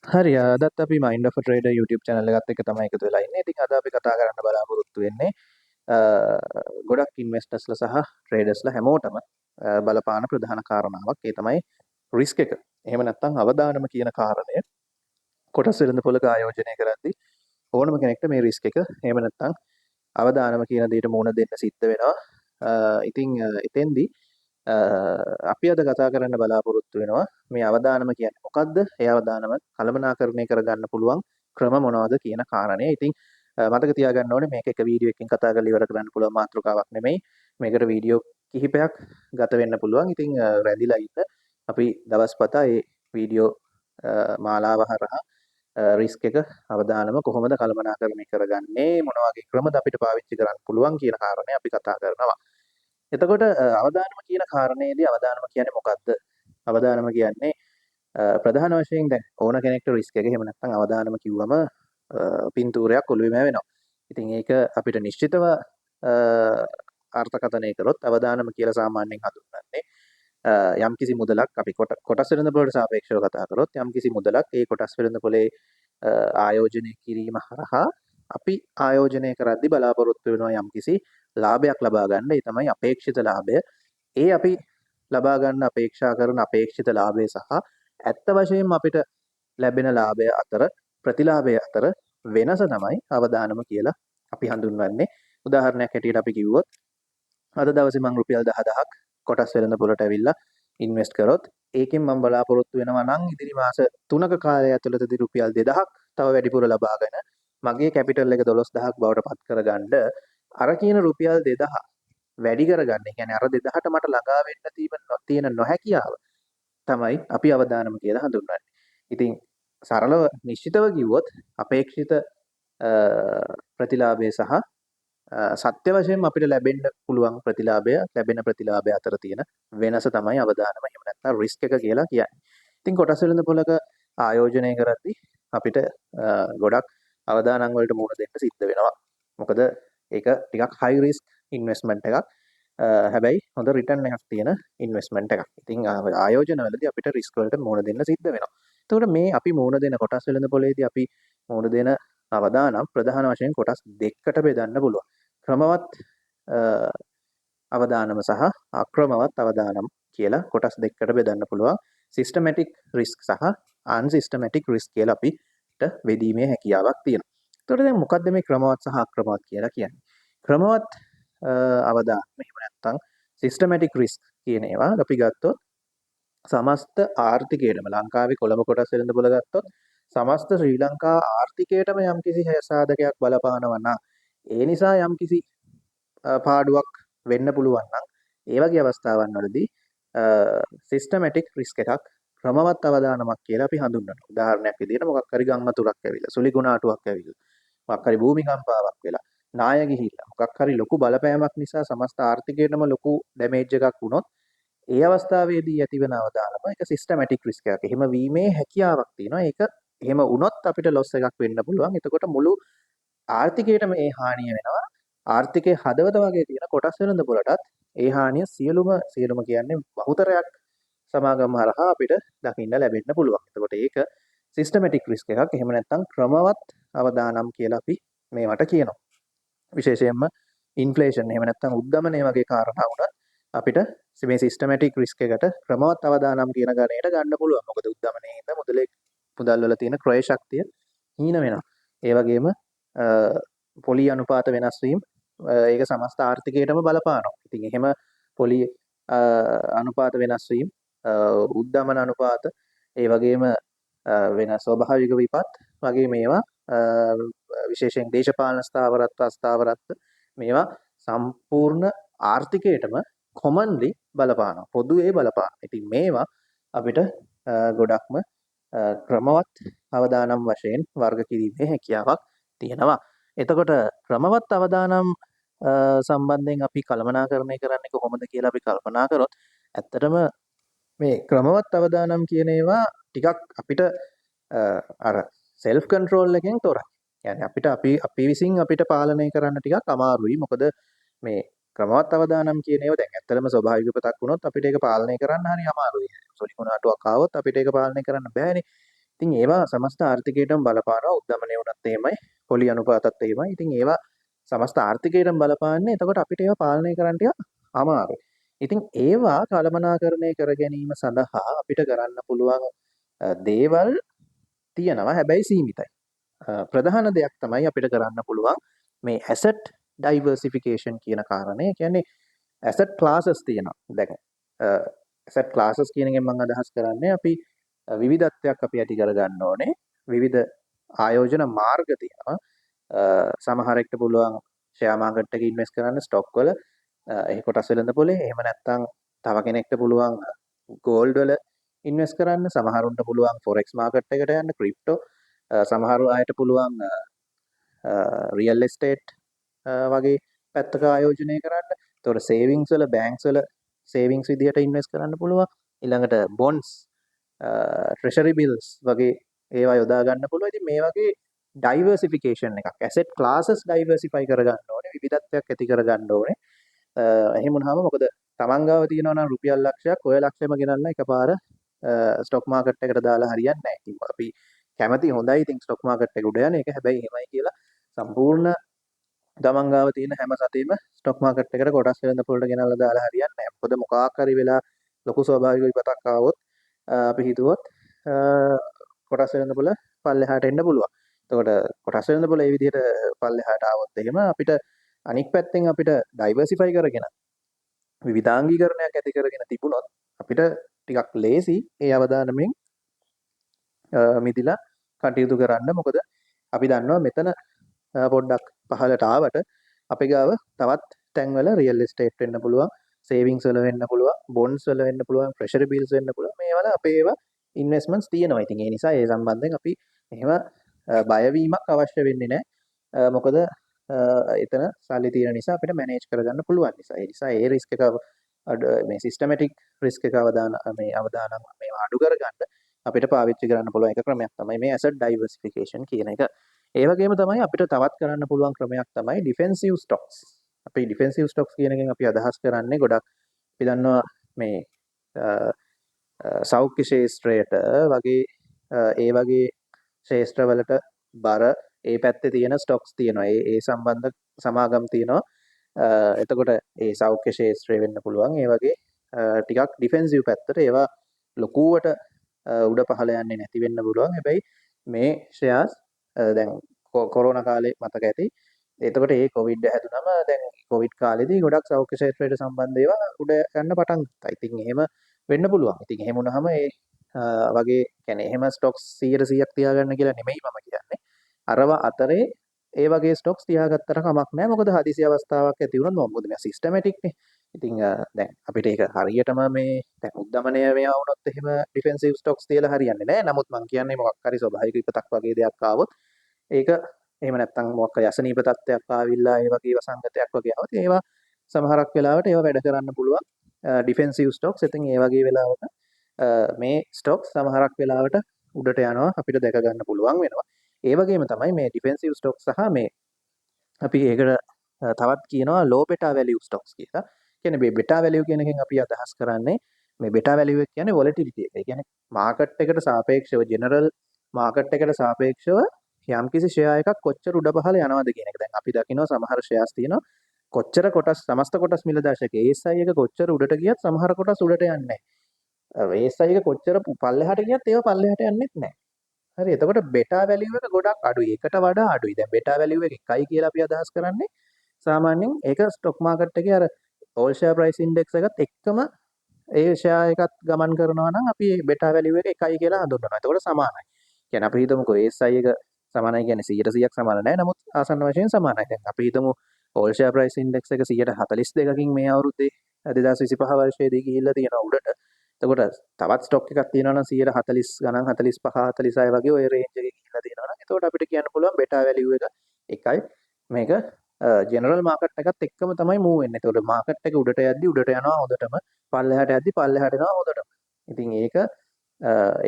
හරි අදත් අපි Mind of a Trader YouTube channel එකත් එක්ක තමයි එකතු වෙලා ඉන්නේ. ඉතින් අද අපි කතා කරන්න බලාපොරොත්තු වෙන්නේ ගොඩක් ඉන්වෙස්ටර්ස්ලා සහ ට්‍රේඩර්ස්ලා හැමෝටම බලපාන ප්‍රධාන කාරණාවක්. ඒ තමයි රිස්ක් එක. එහෙම නැත්නම් අවදානම කියන කාරණය කොටස් වෙළඳපොළක ආයෝජනය කරද්දී ඕනම කෙනෙක්ට මේ රිස්ක් එක එහෙම නැත්නම් අවදානම කියන දෙයට මුහුණ දෙන්න සිද්ධ වෙනවා. ඉතින් එතෙන්දී අපි අද කතා කරන්න බලාපොරොත්තු වෙනවා මේ අවදානම කියන්නේ මොකක්ද? ඒ අවදානම කළමනාකරණය කරගන්න පුළුවන් ක්‍රම මොනවද කියන කාරණය. ඉතින් මතක තියාගන්න ඕනේ මේක එක වීඩියෝ එකකින් කතා කරලා ඉවර කරන්න පුළුවන් මාතෘකාවක් නෙමෙයි. මේකට වීඩියෝ කිහිපයක් ගත වෙන්න පුළුවන්. ඉතින් රැඳිලා ඉන්න අපි දවස්පතා මේ වීඩියෝ මාලාව හරහා රිස්ක් එක අවදානම කොහොමද කළමනාකරණය කරගන්නේ මොන වගේ ක්‍රමද අපිට පාවිච්චි කරන්න පුළුවන් කියන කාරණේ අපි කතා කරනවා. එතකොට අවදානම කියන කාරණේදී අවදානම කියන්නේ මොකක්ද? අවදානම කියන්නේ ප්‍රධාන වශයෙන් දැන් ඕන කෙනෙක්ට රිස්ක් එක එහෙම නැත්නම් අවදානම කිව්වම පින්තූරයක් ඔළුවේම වෙනවා. ඉතින් ඒක අපිට නිශ්චිතව අර්ථකථනය කරොත් අවදානම කියලා සාමාන්‍යයෙන් හඳුන්වන්නේ යම්කිසි මුදලක් අපි කොටස් වෙළඳපොළට සාපේක්ෂව කතා කරොත් යම්කිසි මුදලක් ඒ කොටස් වෙළඳපොලේ ආයෝජනය කිරීම හරහා අපි ආයෝජනය කරද්දී බලාපොරොත්තු වෙනවා යම්කිසි ලාභයක් ලබා ගන්න. ඒ තමයි අපේක්ෂිත ලාභය. ඒ අපි ලබා ගන්න අපේක්ෂා කරන අපේක්ෂිත ලාභය සහ ඇත්ත වශයෙන්ම අපිට ලැබෙන ලාභය අතර ප්‍රතිලාභය අතර වෙනස තමයි අවදානම කියලා අපි හඳුන්වන්නේ. උදාහරණයක් හැටියට අපි කිව්වොත් අද දවසේ මම රුපියල් 10000ක් කොටස් වෙළඳපොළට ඇවිල්ලා ඉන්වෙස්ට් කරොත් ඒකෙන් මම බලාපොරොත්තු වෙනවා නම් ඉදිරි මාස 3ක කාලය ඇතුළතදී රුපියල් 2000ක් තව වැඩිපුර ලබාගෙන මගේ කැපිටල් එක 12000ක් බවට පත් කරගන්න අර කියන රුපියල් 2000 වැඩි කරගන්න. ඒ කියන්නේ අර 2000ට මට ළඟා වෙන්න තියෙන නොහැකියාව තමයි අපි අවදානම කියලා හඳුන්වන්නේ. ඉතින් සරලව නිශ්චිතව කිව්වොත් අපේක්ෂිත ප්‍රතිලාභය සහ සත්‍ය වශයෙන්ම අපිට ලැබෙන්න පුළුවන් ප්‍රතිලාභය ලැබෙන ප්‍රතිලාභය අතර තියෙන වෙනස තමයි අවදානම. එහෙම නැත්නම් රිස්ක් එක කියලා කියන්නේ. ඉතින් කොටස් වෙළඳපොළක ආයෝජනය කරද්දී අපිට ගොඩක් අවදානම් වලට මුහුණ දෙන්න සිද්ධ වෙනවා. මොකද ඒක ටිකක් හයි රිස්ක් ඉන්වෙස්ට්මන්ට් එකක්. හැබැයි හොඳ රිටර්න් එකක් තියෙන ඉන්වෙස්ට්මන්ට් එකක්. ඉතින් ආයෝජනවලදී අපිට රිස්ක් වලට මුහුණ දෙන්න සිද්ධ වෙනවා. එතකොට මේ අපි මුහුණ දෙන කොටස් වෙළඳපොළේදී අපි මුහුණ දෙන අවදානම් ප්‍රධාන වශයෙන් කොටස් දෙකකට බෙදන්න පුළුවන්. ක්‍රමවත් අවදානම සහ අක්‍රමවත් අවදානම් කියලා කොටස් දෙකකට බෙදන්න පුළුවන්. සිස්ටමැටික් රිස්ක් සහ අන්සිස්ටමැටික් රිස්ක් කියලා අපිට බෙදීමේ හැකියාවක් තියෙනවා. එතකොට දැන් මොකද්ද මේ ක්‍රමවත් සහ අක්‍රමවත් කියලා කියන්නේ? ක්‍රමවත් අවදානම් එහෙම නැත්නම් සිස්ටමැටික් රිස්ක් කියන ඒවා අපි ගත්තොත් සමස්ත ආර්ථිකයටම ලංකාවේ කොළඹ කොටස් වෙළඳපොළ ගත්තොත් සමස්ත ශ්‍රී ලංකා ආර්ථිකයටම යම්කිසි සාධකයක් බලපානවා නම් ඒ නිසා යම්කිසි පාඩුවක් වෙන්න පුළුවන් නම් ඒ වගේ අවස්ථාවන් වලදී සිස්ටමැටික් රිස්ක් එකක් ක්‍රමවත් අවදානමක් කියලා අපි හඳුන්වනවා. උදාහරණයක් විදිහට මොකක් හරි ගම් වතුරක් ඇවිල්ලා, සුළි ගුණාටුවක් ඇවිල්ලා, මොකක් හරි භූමිකම්පාවක් වෙලා, නාය ගිහිල්ලා, මොකක් හරි ලොකු බලපෑමක් නිසා සමස්ත ආර්ථිකයටම ලොකු ඩැමේජ් එකක් වුණොත් ඒ අවස්ථාවේදී ඇතිවන අවදානම ඒක සිස්ටමැටික් රිස්ක් එකක්. එහෙම වීමේ හැකියාවක් තියෙනවා. ඒක එහෙම වුණොත් අපිට ලොස් එකක් වෙන්න පුළුවන්. එතකොට මුළු ආර්ථිකයටම ඒ හානිය වෙනවා. ආර්ථිකයේ හදවත වගේ තියෙන කොටස් වෙළඳපොළටත් ඒ හානිය සියලුම කියන්නේ බහුතරයක් සමාගම් හරහා අපිට දකින්න ලැබෙන්න පුළුවන්. එතකොට ඒක සිස්ටමැටික් රිස්ක් එකක්. එහෙම නැත්නම් ක්‍රමවත් අවදානම් කියලා අපි මේවට කියනවා. විශේෂයෙන්ම ඉන්ෆ්ලේෂන් එහෙම නැත්නම් උද්දමනය වගේ කාරණා වුණත් අපිට මේ සිස්ටමැටික් රිස්ක් එකට ක්‍රමවත් අවදානම් කියන ගණයට ගන්න පුළුවන්. මොකද උද්දමනයේ හින්දා මුදල් වල තියෙන ක්‍රය ශක්තිය හීන වෙනවා. ඒ වගේම පොලි අනුපාත වෙනස් වීම ඒක සමස්ත ආර්ථිකයටම බලපානවා. ඉතින් එහෙම පොලි අනුපාත වෙනස් වීම උද්දමන අනුපාත ඒ වගේම වෙන ස්වභාවික විපත් වගේ මේවා විශේෂයෙන් දේශපාලන ස්ථාවරත්ව අස්ථාවරත්ව මේවා සම්පූර්ණ ආර්ථිකයටම කොමන්ලි බලපානවා. පොදුවේ බලපානවා. ඉතින් මේවා අපිට ගොඩක්ම ක්‍රමවත් අවදානම් වශයෙන් වර්ග කිරීමේ හැකියාවක් තියෙනවා. එතකොට ක්‍රමවත් අවදානම් සම්බන්ධයෙන් අපි කළමනාකරණය කරන්නේ කොහොමද කියලා අපි කල්පනා කරොත් ඇත්තටම මේ ක්‍රමවත් අවදානම් කියන ඒවා ටිකක් අපිට අර සෙල්ෆ් කන්ට්‍රෝල් එකෙන් තොරයි. يعني අපි විසින් අපිට පාලනය කරන්න ටිකක් අමාරුයි. මොකද මේ ක්‍රමවත් අවදානම් කියන ඒවා දැන් ඇත්තටම ස්වභාවික විපතක් වුණොත් අපිට ඒක පාලනය කරන්න හරි අමාරුයි. සොලි කුණාටුවක් ආවොත් අපිට ඒක පාලනය කරන්න බෑනේ. ඉතින් ඒවා සමස්ත ආර්ථිකයටම බලපානවා. උද්දමනය වුණත් එහෙමයි, පොලි අනුපාතත් එහෙමයි. ඉතින් ඒවා සමස්ත ආර්ථිකයටම බලපාන්නේ. එතකොට අපිට ඒවා පාලනය කරන්න ටිකක් අමාරුයි. ඉතින් ඒවා කළමනාකරණය කර ගැනීම සඳහා අපිට කරන්න පුළුවන් දේවල් තියෙනවා. හැබැයි සීමිතයි. ප්‍රධාන දෙයක් තමයි අපිට කරන්න පුළුවන් මේ ඇසට් ඩයිවර්සිෆිකේෂන් කියන කාරණය. ඒ කියන්නේ ඇසට් ක්ලාසස් තියෙනවා. දැන් ඇසට් ක්ලාසස් කියන එකෙන් මම අදහස් කරන්නේ අපි විවිධත්වයක් අපි ඇති කරගන්න ඕනේ. විවිධ ආයෝජන මාර්ග තියෙනවා. සමහරෙක්ට පුළුවන් ෂෙයා මාකට් එකේ ඉන්වෙස්ට් කරන්න ස්ටොක් වල, ඒ කොටස් වෙළඳ පොලේ. එහෙම නැත්නම් තව කෙනෙක්ට පුළුවන් ගෝල්ඩ් වල ඉන්වෙස්ට් කරන්න. සමහරුන්ට පුළුවන් ෆොරෙක්ස් මාකට් එකට යන්න, ක්‍රිප්ටෝ. සමහරු අයට පුළුවන් රියල් එස්ටේට් වගේ පැත්තක ආයෝජනය කරන්න. එතකොට සේවිංස් වල, බැංක්ස් වල සේවිංස් විදියට ඉන්වෙස්ට් කරන්න පුළුවන්. ඊළඟට බොන්ඩ්ස්, ට්‍රෙෂරි බිල්ස් වගේ ඒවා යොදා ගන්න පුළුවන්. ඉතින් මේ වගේ ඩයිවර්සිෆිකේෂන් එකක්, ඇසෙට් ක්ලාසස් ඩයිවර්සිෆයි කරගන්න ඕනේ, විවිධත්වයක් ඇති කරගන්න ඕනේ. එහෙම වුණාම මොකද තමන් ගාව තියෙනවා නම් රුපියල් ලක්ෂයක් ඔය ලක්ෂෙම ගෙනල්ලා එකපාර ස්ටොක් මාකට් එකට දාලා හරියන්නේ නැහැ. ඉතින් අපි කැමති හොඳයි ඉතින් ස්ටොක් මාකට් එක උඩ යන එක. හැබැයි එහෙමයි කියලා සම්පූර්ණ තමන් ගාව තියෙන හැම සතෙම ස්ටොක් මාකට් එකට කොටස් වෙළඳ පොළට ගෙනල්ලා දාලා හරියන්නේ නැහැ. මොකද මොකක් හරි වෙලා ලොකු ස්වභාවික විපතක් ආවොත් අපි හිතුවොත් කොටස් වෙළඳ පොළ පල්ලෙහාට එන්න පුළුවන්. එතකොට කොටස් වෙළඳ පොළ මේ විදිහට පල්ලෙහාට ආවොත් එහෙම අපිට අනික් පැත්තෙන් අපිට ඩයිවර්සිෆයි කරගෙන විවිධාංගීකරණයක් ඇති කරගෙන තිබුණොත් අපිට ටිකක් ලේසි ඒ අවදානමෙන් මිදිලා කටයුතු කරන්න. මොකද අපි දන්නවා මෙතන පොඩ්ඩක් පහළට ආවට අපි ගාව තවත් තැන්වල රියල් එස්ටේට් වෙන්න පුළුවන්, සේවිංස් වල වෙන්න පුළුවන්, බොන්ඩ්ස් වල වෙන්න පුළුවන්, ට්‍රෙෂරි බිල්ස් වෙන්න පුළුවන්. මේවල අපේ ඒවා ඉන්වෙස්ට්මන්ට්ස් තියෙනවා. ඉතින් ඒ නිසා ඒ සම්බන්ධයෙන් අපි එහෙම බයවීමක් අවශ්‍ය වෙන්නේ නැහැ. මොකද එතන සල්ලි තියෙන නිසා අපිට මැනේජ් කරගන්න පුළුවන් නිසා. ඒ නිසා ඒ රිස්ක් එක මේ සිස්ටමැටික් රිස්ක් එක අවදානම් මේවා අඩු කරගන්න අපිට පාවිච්චි කරන්න පුළුවන් එක ක්‍රමයක් තමයි මේ ඇසට් ඩයිවර්සිෆිකේෂන් කියන එක. ඒ වගේම තමයි අපිට තවත් කරන්න පුළුවන් ක්‍රමයක් තමයි ඩිෆෙන්සිව් ස්ටොක්ස්. අපි ඩිෆෙන්සිව් ස්ටොක්ස් කියන එකෙන් අපි අදහස් කරන්නේ ගොඩක් අපි දන්නවා මේ සෞඛ්‍ය ශාස්ත්‍රයට වගේ ඒ වගේ ශාස්ත්‍රවලට බර ඒ පැත්තේ තියෙන ස්ටොක්ස් තියෙනවා. ඒ සම්බන්ධ සමාගම් තියෙනවා. එතකොට ඒ සෞඛ්‍ය ශාස්ත්‍රය වෙන්න පුළුවන්. ඒ වගේ ටිකක් ඩිෆෙන්සිව් පැත්තට ඒවා ලොකුවට උඩ පහළ යන්නේ නැති වෙන්න පුළුවන්. හැබැයි මේ ෂෙයාර්ස් දැන් කොරෝනා කාලේ මතක ඇති. එතකොට ඒ කොවිඩ් හැදුනම දැන් කොවිඩ් කාලෙදී ගොඩක් සෞඛ්‍ය ක්ෂේත්‍රයට සම්බන්ධ ඒවා උඩ යන්න පටන් ගත්තා. ඉතින් එහෙම වෙන්න පුළුවන්. ඉතින් එහෙම වුණාම ඒ වගේ කියන්නේ එහෙම ස්ටොක්ස් 100%ක් තියාගන්න කියලා නෙමෙයි මම කියන්නේ. අරව අතරේ ඒ වගේ ස්ටොක්ස් තියාගත්තට කමක් නැහැ. මොකද හදිසි අවස්ථාවක් ඇති වුණොත් මොකද මේ සිස්ටමැටික් නේ. ඉතින් දැන් අපිට ඒක හරියටම මේ දැන් උද්දමනය මේවා වුණොත් එහෙම ඩිෆෙන්සිව් ස්ටොක්ස් තියලා හරියන්නේ නැහැ. නමුත් මම කියන්නේ මොකක් හරි ස්වභාවික විපතක් වගේ දෙයක් ආවොත් ඒක එහෙම නැත්නම් මොකක් හරි අසනීප තත්ත්වයක් ආවිල්ලා ඒ වගේ වසංගතයක් වගේ આવත් ඒවා සමහරක් වෙලාවට ඒවා වැඩ කරන්න පුළුවන් ඩිෆෙන්සිව් ස්ටොක්ස්. ඉතින් ඒ වගේ වෙලාවක මේ ස්ටොක්ස් සමහරක් වෙලාවට උඩට යනවා අපිට දැක ගන්න පුළුවන් වෙනවා. ඒ වගේම තමයි මේ ඩිෆෙන්සිව් ස්ටොක්ස් සහ මේ අපි ඒකට තවත් කියනවා ලෝ බෙටා වැලියු ස්ටොක්ස් කියලා. කියන්නේ මේ බෙටා වැලියු කියන එකෙන් අපි අදහස් කරන්නේ මේ බෙටා වැලියු එක කියන්නේ වොලටිලිටි එක. ඒ කියන්නේ මාකට් එකට සාපේක්ෂව ජෙනරල් මාකට් එකට සාපේක්ෂව යම්කිසි ෂෙයා එකක් කොච්චර උඩ පහළ යනවද කියන එක. දැන් අපි දකිනවා සමහර ෂෙයාර්ස් තියෙනවා කොච්චර කොටස් සමස්ත කොටස් මිල දර්ශකයේ ASI එක කොච්චර උඩට ගියත් සමහර කොටස් උඩට යන්නේ නැහැ. ASI එක කොච්චර පල්ලෙහාට ගියත් ඒවා පල්ලෙහාට යන්නේත් නැහැ. හරි. එතකොට බෙටා වැලියු එක ගොඩක් අඩුයි. එකට වඩා අඩුයි. දැන් බෙටා වැලියු එක 1යි කියලා අපි අදහස් කරන්නේ සාමාන්‍යයෙන් ඒක ස්ටොක් මාකට් එකේ අර ඕල් ෂෙයා ප්‍රයිස් ඉන්ඩෙක්ස් එකත් එක්කම ඒ ෂෙයා එකත් ගමන් කරනවා නම් අපි බෙටා වැලියු එක 1යි කියලා හඳුන්වනවා. එතකොට සමානයි. කියන්නේ අපි හිතමුකෝ ASI එක සමානයි කියන්නේ 100%ක් සමාන නැහැ. නමුත් ආසන්න වශයෙන් සමානයි. දැන් අපි හිතමු ඕල් ෂෙයා ප්‍රයිස් ඉන්ඩෙක්ස් එක 142කින් මේ අවුරුද්දේ 2025 වර්ෂයේදී ගිහිල්ලා තියෙනවා උඩට. එතකොට තවත් ස්ටොක් එකක් තියෙනවා නම් 140 ගණන් 45 46 වගේ ওই රේන්ජ් එකේ ගිහිල්ලා තියෙනවා නම් එතකොට අපිට කියන්න පුළුවන් බෙටා වැලියු එක 1යි. මේක ජෙනරල් මාකට් එකත් එක්කම තමයි මූව් වෙන්නේ. එතකොට මාකට් එක උඩට යද්දි උඩට යනවා හොඳටම, පල්ලෙහාට යද්දි පල්ලෙහාට යනවා හොඳටම. ඉතින් ඒක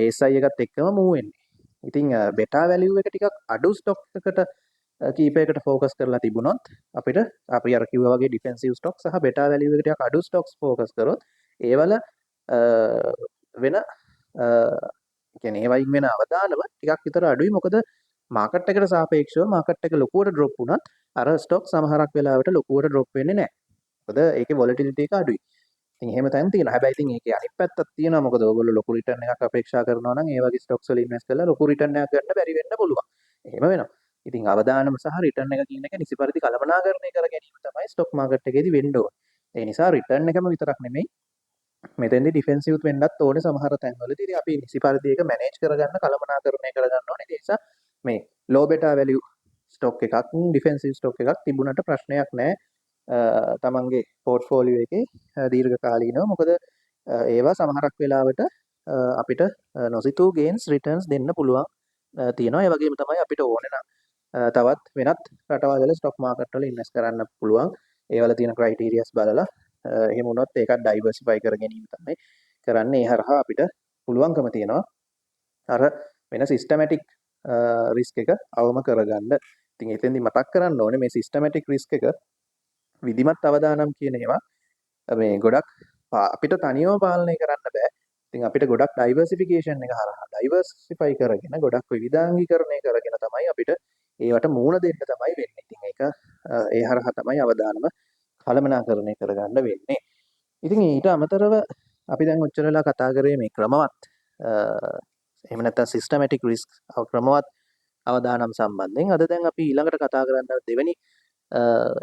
ASI එකත් එක්කම මූව් වෙන්නේ. ඉතින් බෙටා වැලියු එක ටිකක් අඩු ස්ටොක් එකට කීපයකට ફોකස් කරලා තිබුණොත් අපිට අපි අර කිව්වා වගේ ඩිෆෙන්සිව් ස්ටොක් සහ බෙටා වැලියු එක ටිකක් අඩු ස්ටොක්ස් ફોකස් කරොත් ඒවල වෙන කියන්නේ ඒවයින් වෙන අවදානම ටිකක් විතර අඩුයි. මොකද මාකට් එකට සාපේක්ෂව මාකට් එක ලොකුවට ඩ්‍රොප් වුණත් අර ස්ටොක් සමහරක් වෙලාවට ලොකුවට ඩ්‍රොප් වෙන්නේ නැහැ. මොකද ඒකේ වොලටිලිටි එක අඩුයි. ඉතින් එහෙම තැන් තියෙනවා. හැබැයි ඉතින් ඒකේ අනිත් පැත්තක් තියෙනවා. මොකද ඕගොල්ලෝ ලොකු රිටර්න් එකක් අපේක්ෂා කරනවා නම් ඒ වගේ ස්ටොක්ස් වල ඉන්වෙස්ට් කරලා ලොකු රිටර්න් එකක් ගන්න බැරි වෙන්න පුළුවන්. එහෙම වෙනවා. ඉතින් අවදානම සහ රිටර්න් එක කියන එක නිසි පරිදි කළමනාකරණය කර ගැනීම තමයි ස්ටොක් මාකට් එකේදී වෙන්න ඕනේ. ඒ නිසා රිටර්න් එකම විතරක් නෙමෙයි මෙතෙන්දී ඩිෆෙන්සිව් වෙන්නත් ඕනේ සමහර තැන්වලදී. ඉතින් අපි නිසි පරිදි ඒක මැනේජ් කරගන්න කළමනාකරණය කරගන්න ඕනේ. ඒ නිසා මේ ලෝ බෙටා වැලියු ස්ටොක් එකක් ඩිෆෙන්සිව් ස්ටොක් එකක් තිබුණට ප්‍රශ්නයක් නැහැ. තමන්ගේ පෝර්ට්ෆෝලියෝ එකේ දීර්ඝ කාලීනව. මොකද ඒවා සමහරක් වෙලාවට අපිට නොසිතූ ගේන්ස් රිටර්න්ස් දෙන්න පුළුවන් තියෙනවා. ඒ වගේම තමයි අපිට ඕනේ නම් තවත් වෙනත් රටවල් වල ස්ටොක් මාකට් වල ඉන්වෙස්ට් කරන්න පුළුවන්. ඒවල තියෙන ක්‍රයිටීරියාස් බලලා එහෙම වුණොත් ඒකත් ඩයිවර්සිෆයි කර ගැනීම තමයි කරන්නේ. ඒ හරහා අපිට පුළුවන්කම තියෙනවා අර වෙන සිස්ටමැටික් රිස්ක් එක අවම කරගන්න. ඉතින් එතෙන්දි මතක් කරන්න ඕනේ මේ සිස්ටමැටික් රිස්ක් එක විධිමත් අවදානම් කියන ඒවා මේ ගොඩක් අපිට තනියම පාලනය කරන්න බෑ. ඉතින් අපිට ගොඩක් ඩයිවර්සිෆිකේෂන් එක හරහා ඩයිවර්සිෆයි කරගෙන ගොඩක් විවිධාංගීකරණය කරගෙන තමයි අපිට ඒවට මූණ දෙන්න තමයි වෙන්නේ. ඉතින් ඒක ඒ හරහා තමයි අවදානම කළමනාකරණය කරගන්න වෙන්නේ. ඉතින් ඊට අමතරව අපි දැන් ඔච්චර වෙලා කතා කරේ මේ ක්‍රමවත් එහෙම නැත්නම් සිස්ටමැටික් රිස්ක් ක්‍රමවත් අවදානම් සම්බන්ධයෙන්. අද දැන් අපි ඊළඟට කතා කරන්න දෙවෙනි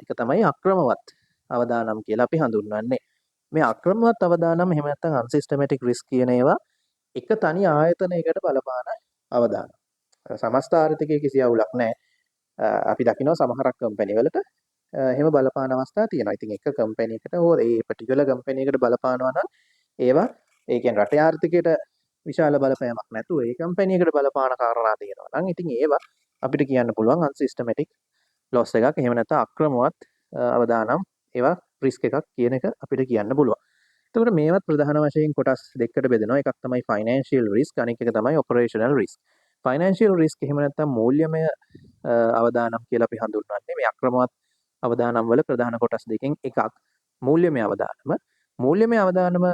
එක තමයි අක්‍රමවත් අවදානම් කියලා අපි හඳුන්වන්නේ. මේ අක්‍රමවත් අවදානම් එහෙම නැත්නම් අන්සිස්ටමැටික් රිස්ක් කියන ඒවා එක තනි ආයතනයකට බලපාන අවදානම්. සමස්ත ආර්ථිකයේ කිසි අවුලක් නැහැ. අපි දකිනවා සමහරක් කම්පැනි වලට එහෙම බලපාන අවස්ථා තියෙනවා. ඉතින් එක කම්පැනි එකකට හෝ ඒ පර්ටිකියුලර් කම්පැනි එකට බලපානවා නම් ඒවා ඒ කියන්නේ රටේ ආර්ථිකයට විශාල බලපෑමක් නැතුව ඒ කම්පැනි එකට බලපාන කාරණා තියෙනවා නම් ඉතින් ඒවා අපිට කියන්න පුළුවන් අන්සිස්ටමැටික් ලොස් එකක්. එහෙම නැත්නම් අක්‍රමවත් අවදානම් ඒවා රිස්ක් එකක් කියන එක අපිට කියන්න පුළුවන්. එතකොට මේවත් ප්‍රධාන වශයෙන් කොටස් දෙකකට බෙදෙනවා. එකක් තමයි ෆයිනෑන්ෂියල් රිස්ක්, අනෙක් එක තමයි ඔපරේෂනල් රිස්ක්. ෆයිනෑන්ෂියල් රිස්ක් එහෙම නැත්නම් මූල්‍යමය අවදානම් කියලා අපි හඳුන්වන්නේ මේ අක්‍රමවත් අවදානම් වල ප්‍රධාන කොටස් දෙකෙන් එකක් මූල්‍යමය අවදානම. මූල්‍යමය අවදානම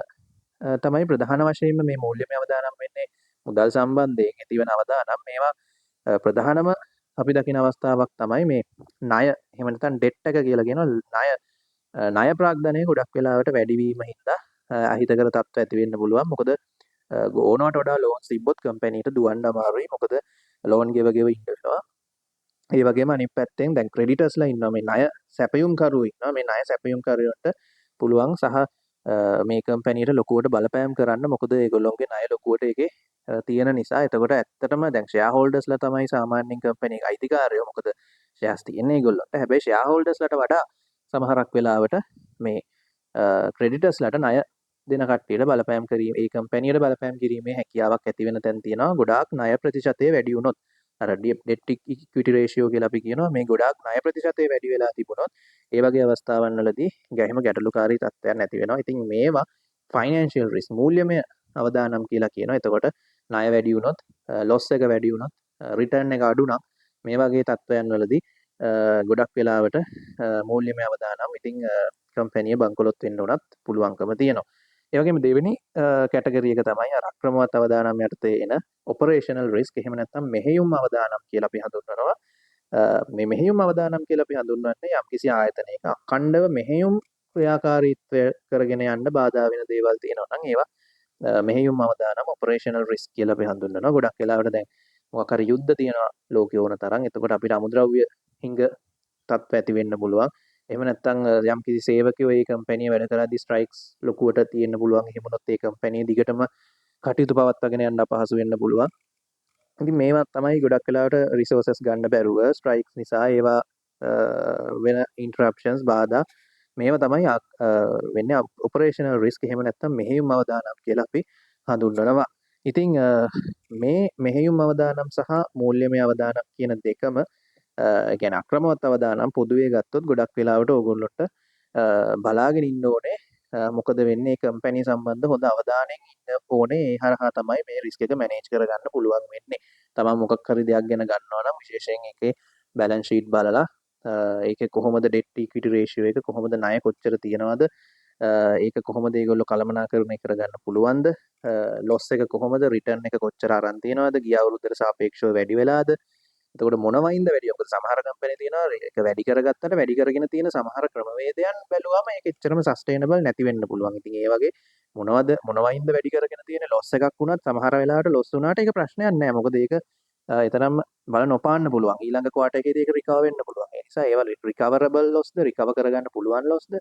තමයි ප්‍රධාන වශයෙන්ම මේ මූල්‍යමය අවදානම් වෙන්නේ මුදල් සම්බන්ධයෙන් ඇතිවන අවදානම්. මේවා ප්‍රධානම අපි දකින අවස්ථාවක් තමයි මේ ණය එහෙම නැත්නම් ඩෙට් එක කියලා කියනවා. ණය ප්‍රාග්ධනය ගොඩක් වෙලාවට වැඩිවීම හින්දා අහිතකර තත්ත්ව ඇති වෙන්න පුළුවන්. මොකද ඕනවට වඩා ලෝන්ස් තිබ්බොත් කම්පැනිට දුවන්න අමාරුයි. මොකද ලෝන් ගෙව ඉන්න වෙනවා. ඒ වගේම අනිත් පැත්තෙන් දැන් ක්‍රෙඩිටර්ස්ලා ඉන්නවා. මේ ණය සැපයුම්කරුවෝ ඉන්නවා. මේ ණය සැපයුම්කරුවන්ට පුළුවන් සහ මේ කම්පැනිට ලොකුවට බලපෑම් කරන්න. මොකද ඒගොල්ලොන්ගේ ණය ලොකුවට ඒකේ තියෙන නිසා. එතකොට ඇත්තටම දැන් ෂෙයා හෝල්ඩර්ස්ලා තමයි සාමාන්‍යයෙන් කම්පැනි එක අයිතිකාරයෝ. මොකද ෂෙයාස් තියෙන්නේ ඒගොල්ලන්ට. හැබැයි ෂෙයා හෝල්ඩර්ස්ලාට වඩා සමහරක් වෙලාවට මේ ක්‍රෙඩිටර්ස්ලාට ණය දෙන කට්ටියට බලපෑම් කිරීම ඒ කම්පැනියට බලපෑම් කිරීමේ හැකියාවක් ඇති වෙන තැන් තියෙනවා. ගොඩාක් ණය ප්‍රතිශතය වැඩි වුණොත් අර ඩෙට් ඉක්විටි රේෂියෝ කියලා අපි කියනවා. මේ ගොඩාක් ණය ප්‍රතිශතය වැඩි වෙලා තිබුණොත් ඒ වගේ අවස්ථාවන් වලදී ගැහිම ගැටලුකාරී තත්ත්වයන් ඇති වෙනවා. ඉතින් මේවා ෆයිනෑන්ෂියල් රිස්ක් මූල්‍යමය අවදානම් කියලා කියනවා. එතකොට ණය වැඩි වුණොත් ලොස් එක වැඩි වුණොත් රිටර්න් එක අඩු නම් මේ වගේ තත්ත්වයන් වලදී ගොඩක් වෙලාවට මූල්‍යමය අවදානම් ඉතින් කම්පැනිය බංකොලොත් වෙන්න උනත් පුළුවන්කම තියෙනවා. ඒ වගේම දෙවෙනි කැටගරි එක තමයි අර අක්‍රමවත් අවදානම් යටතේ එන ඔපරේෂනල් රිස්ක්. එහෙම නැත්නම් මෙහෙයුම් අවදානම් කියලා අපි හඳුන්වනවා. මේ මෙහෙයුම් අවදානම් කියලා අපි හඳුන්වන්නේ යම්කිසි ආයතනයක අඛණ්ඩව මෙහෙයුම් ක්‍රියාකාරීත්වය කරගෙන යන්න බාධා වෙන දේවල් තියෙනවා නම් ඒවා මෙහෙයුම් අවදානම් ඔපරේෂනල් රිස්ක් කියලා අපි හඳුන්වනවා. ගොඩක් වෙලාවට දැන් මොකක් හරි යුද්ධ තියෙනවා ලෝකේ ඕන තරම්. එතකොට අපිට අමුද්‍රව්‍ය හිඟ තත්ත්ව ඇති වෙන්න පුළුවන්. එහෙම නැත්නම් යම් කිසි සේවකයෝ ඒ කම්පැනි වැඩ කරද්දී ස්ට්‍රයික්ස් ලොකුවට තියෙන්න පුළුවන්. එහෙම වුණොත් ඒ කම්පැනි දිගටම කටයුතු පවත්වාගෙන යන්න අපහසු වෙන්න පුළුවන්. ඉතින් මේවා තමයි ගොඩක් වෙලාවට රිසෝසස් ගන්න බැරුව ස්ට්‍රයික්ස් නිසා ඒවා වෙන ඉන්ටරප්ෂන්ස් බාධා මේවා තමයි වෙන්නේ ඔපරේෂනල් රිස්ක්. එහෙම නැත්නම් මෙහෙයුම් අවදානම් කියලා අපි හඳුන්වනවා. ඉතින් මේ මෙහෙයුම් අවදානම් සහ මූල්‍යමය අවදානම් කියන දෙකම කියන්නේ අක්‍රමවත් අවදානම් පොදුවේ ගත්තොත් ගොඩක් වෙලාවට ඕගොල්ලොන්ට බලාගෙන ඉන්න ඕනේ. මොකද වෙන්නේ කම්පැනි සම්බන්ධ හොඳ අවධානයෙන් ඉන්න ඕනේ. ඒ හරහා තමයි මේ රිස්ක් එක මැනේජ් කරගන්න පුළුවන් වෙන්නේ. තමන් මොකක් හරි දෙයක් ගැන ගන්නවා නම් විශේෂයෙන් ඒකේ බැලන්ස් ෂීට් බලලා ඒකේ කොහොමද ඩෙට් ඉක්විටි රේෂියෝ එක කොහොමද ණය කොච්චර තියෙනවද ඒක කොහොමද ඒගොල්ලෝ කළමනාකරණය කරගන්න පුළුවන්ද? ලොස් එක කොහොමද? රිටර්න් එක කොච්චර අරන් තියනවද? ගිය අවුරුද්දට සාපේක්ෂව වැඩි වෙලාද? එතකොට මොනවයින්ද වැඩි? මොකද සමහර කම්පැනි තියෙනවා ඒක වැඩි කරගත්තට වැඩි කරගෙන තියෙන සමහර ක්‍රමවේදයන් බැලුවම ඒක එච්චරම සස්ටේනබල් නැති වෙන්න පුළුවන්. ඉතින් ඒ වගේ මොනවයින්ද වැඩි කරගෙන තියෙන ලොස් එකක් වුණත් සමහර වෙලාවට ලොස් වුණාට ඒක ප්‍රශ්නයක් නෑ. මොකද ඒක එතරම් බල නොපාන්න පුළුවන්. ඊළඟ ක්වාටර් එකේදී ඒක රිකවර් වෙන්න පුළුවන්. ඒ නිසා ඒවා රිකවරබල් ලොස්ද රිකවර් කරගන්න පුළුවන් ලොස්ද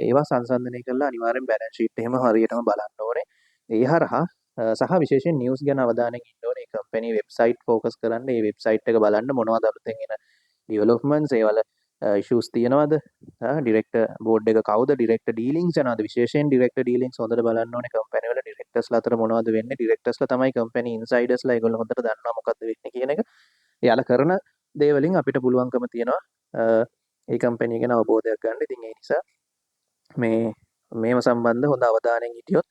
ඒවා සංසන්දනය කරලා අනිවාර්යෙන් බැලන්ස් ෂීට් එහෙම හරියටම බලන්න ඕනේ. ඒ හරහා සහ විශේෂයෙන් නිවුස් ගැන අවධානයෙන් ඉන්න ඕනේ. කම්පැනි වෙබ්සයිට් ෆෝකස් කරන්න. මේ වෙබ්සයිට් එක බලන්න මොනවද අලුතෙන් එන ඩෙවලොප්මන්ට්ස් ඒවල ඉෂුස් තියෙනවද? ඩිරෙක්ටර් බෝඩ් එක කවුද? ඩිරෙක්ටර් ඩීලින්ග්ස් යනවාද? විශේෂයෙන් ඩිරෙක්ටර් ඩීලින්ග්ස් හොඳට බලන්න ඕනේ. කම්පැනි වල ඩිරෙක්ටර්ස්ලා අතර මොනවද වෙන්නේ? ඩිරෙක්ටර්ස්ලා තමයි කම්පැනි ඉන්සයිඩර්ස්ලා ඒගොල්ලෝ හොඳට දන්නවා මොකද්ද වෙන්නේ කියන එක. එයාලා කරන දේවලින් අපිට පුළුවන්කම තියෙනවා ඒ කම්පැනි ගැන අවබෝධයක් ගන්න. ඉතින් ඒ නිසා මේව සම්බන්ධ හොඳ අවධානයෙන් හිටියොත්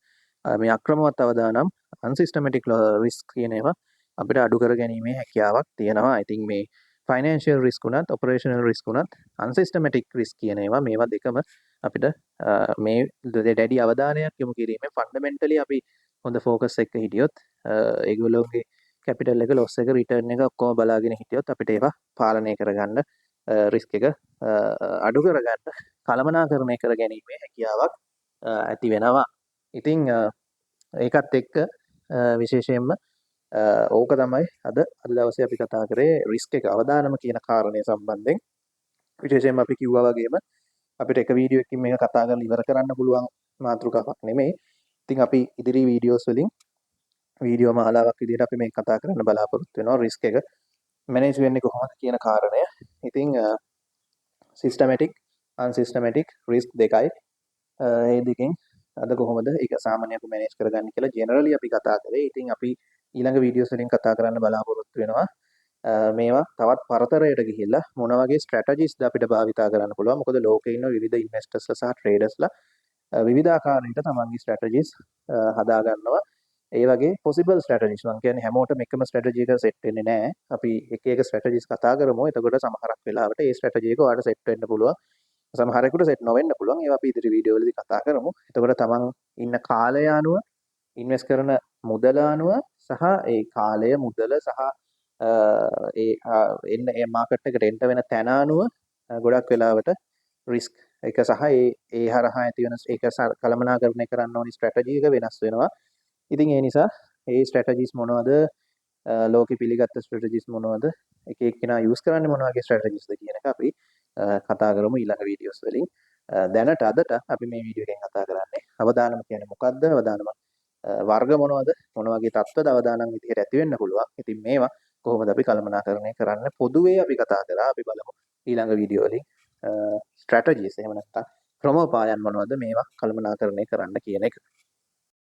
මේ අක්‍රමවත් අවදානම් අන්සිස්ටමැටික් රිස්ක් කියන ඒවා අපිට අඩු කර ගැනීමේ හැකියාවක් තියෙනවා. I think මේ ෆයිනෑන්ෂියල් රිස්ක් උනත් ඔපරේෂනල් රිස්ක් උනත් අන්සිස්ටමැටික් රිස්ක් කියන ඒවා මේවා දෙකම අපිට මේ දැඩි අවධානයක් යොමු කිරීමෙන් ෆන්ඩමෙන්ටලි අපි හොඳ ෆෝකස් එක හිටියොත් ඒගොල්ලෝගේ කැපිටල් එක ලොස් එක රිටර්න් එක ඔක්කොම බලාගෙන හිටියොත් අපිට ඒවා පාලනය කරගන්න රිස්ක් එක අඩු කරගන්න කළමනාකරණය කර ගැනීමේ හැකියාවක් ඇති වෙනවා. ඉතින් ඒකත් එක්ක විශේෂයෙන්ම ඕක තමයි අද දවසේ අපි කතා කරේ රිස්ක් එක අවදානම කියන කාරණය සම්බන්ධයෙන්. විශේෂයෙන්ම අපි කිව්වා වගේම අපිට එක වීඩියෝ එකකින් මේක කතා කරලා ඉවර කරන්න පුළුවන් මාතෘකාවක් නෙමෙයි. ඉතින් අපි ඉදිරි වීඩියෝස් වලින් වීඩියෝ මාලාවක් විදිහට අපි මේක කතා කරන්න බලාපොරොත්තු වෙනවා රිස්ක් එක මැනේජ් වෙන්නේ කොහොමද කියන කාරණය. ඉතින් සිස්ටමැටික් අන්සිස්ටමැටික් රිස්ක් දෙකයි. ඒ දෙකෙන් අද කොහොමද ඒක සාමාන්‍යයෙන් අපි මැනේජ් කරගන්නේ කියලා ජෙනරලි අපි කතා කරේ. ඉතින් අපි ඊළඟ වීඩියෝස් වලින් කතා කරන්න බලාපොරොත්තු වෙනවා. මේවා තවත් පරතරයට ගිහිල්ලා මොන වගේ ස්ට්‍රැටජිස්ද අපිට භාවිතා කරන්න පුළුවන්. මොකද ලෝකේ ඉන්න විවිධ ඉන්වෙස්ටර්ස්ලා සහ ට්‍රේඩර්ස්ලා විවිධාකාරයකට තමන්ගේ ස්ට්‍රැටජිස් හදා ගන්නවා. ඒ වගේ පොසිබල් ස්ට්‍රැටජිස් මම කියන්නේ හැමෝටම එකම ස්ට්‍රැටජි එක සෙට් වෙන්නේ නැහැ. අපි එක එක ස්ට්‍රැටජිස් කතා කරමු. එතකොට සමහරක් වෙලාවට ඒ ස්ට්‍රැටජි එක ඔයාලට සෙට් වෙන්න පුළුවන්. සමහරෙකුට සෙට් නොවෙන්න පුළුවන්. ඒවා අපි ඉදිරි වීඩියෝ වලදී කතා කරමු. එතකොට තමන් ඉන්න කාලය අනුව ඉන්වෙස්ට් කරන මුදල අනුව සහ ඒ කාලය මුදල සහ ඒ මාකට් එකට එන්ටර් වෙන තැන අනුව ගොඩක් වෙලාවට රිස්ක් එක සහ ඒ හරහා ඇති වෙන ඒක කළමනාකරණය කරන්න ඕනි ස්ට්‍රැටජි එක වෙනස් වෙනවා. ඉතින් ඒ නිසා ඒ ස්ට්‍රැටජිස් මොනවද ලෝකෙ පිළිගත්ත ස්ට්‍රැටජිස් මොනවද එක එක්කෙනා යූස් කරන්නේ මොන වගේ ස්ට්‍රැටජිස්ද කියන එක අපි කතා කරමු ඊළඟ වීඩියෝස් වලින්. දැනට අදට අපි මේ වීඩියෝ එකෙන් කතා කරන්නේ අවදානම කියන්නේ මොකක්ද? අවදානම වර්ග මොනවද? මොන වගේ තත්ත්වද අවදානම් විදිහට ඇති වෙන්න පුළුවන්. ඉතින් මේවා කොහොමද අපි කළමනාකරණය කරන්න පොදුවේ අපි කතා කරා. අපි බලමු ඊළඟ වීඩියෝ වලින් ස්ට්‍රැටජිස් එහෙම නැත්නම් ක්‍රමෝපායන් මොනවද මේවා කළමනාකරණය කරන්න කියන එක.